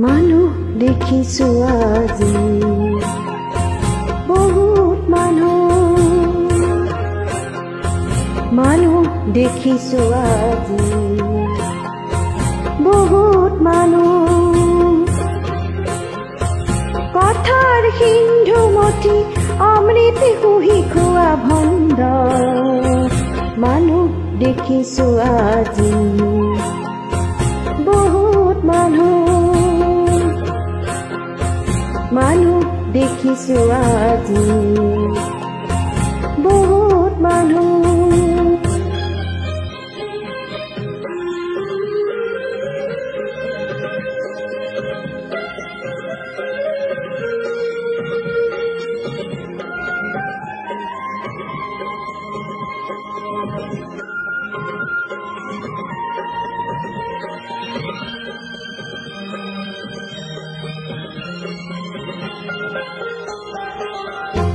মানুহ দেখিছো আজি বহুত মানুহ দেখিছো আজি বহুত মানুহ কথাৰ সিন্ধু মতি অমৃতি কুহি খোৱা ভণ্ড মানুহ দেখিছো আজি বহুত মানুহ দেখিছো আজি বহুত মানুহ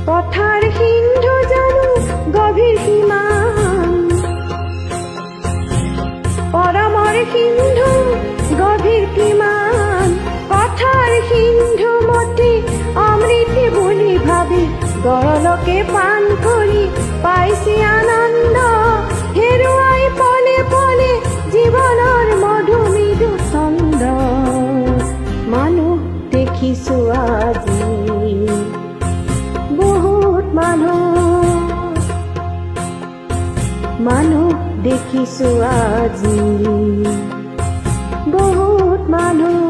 পথাৰ সিন্ধু জানো গভীৰ সীমান পৰমৰ সিন্ধু গভীৰ কিমান পথাৰ সিন্ধু মতি অমৃতি বুলি ভাবি গৰলকে পান কৰি পাইছি আনন্দ হেৰুৱাই পলে পলে জীৱনৰ মধুমৃদু ছন্দ মানুহ দেখিছো আজি মানুহ দেখিছো আজি বহুত মানুহ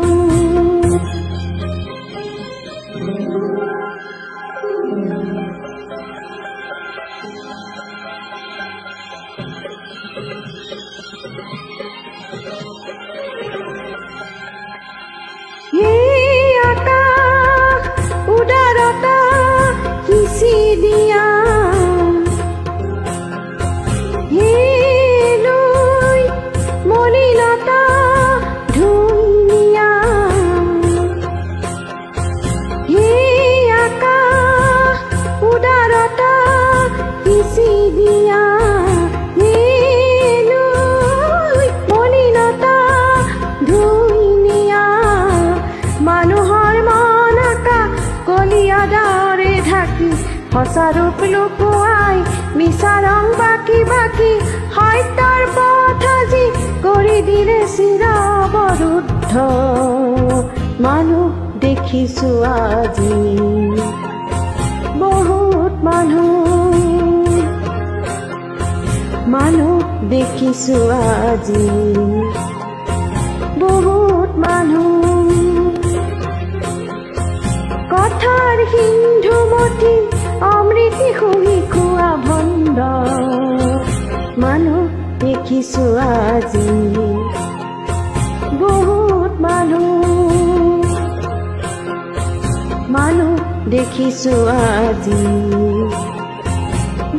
উদাৰতা সিঁচি দিয়া সঁচাৰূপ লুকুৱাই মিছা ৰং বাকি বাকি সত্যৰ পথ আজি কৰি দিলে চিৰ অৱৰুদ্ধ মানুহ দেখিছো আজি বহুত মানুহ দেখিছো আজি বহুত মানুহ কথাৰ সিন্ধু মতি অমৃতি শুহি খোৱা ভণ্ড মানুহ দেখিছো আজি বহুত মানুহ দেখিছো আজি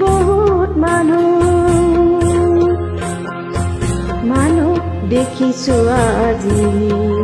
বহুত মানুহ দেখিছো আজি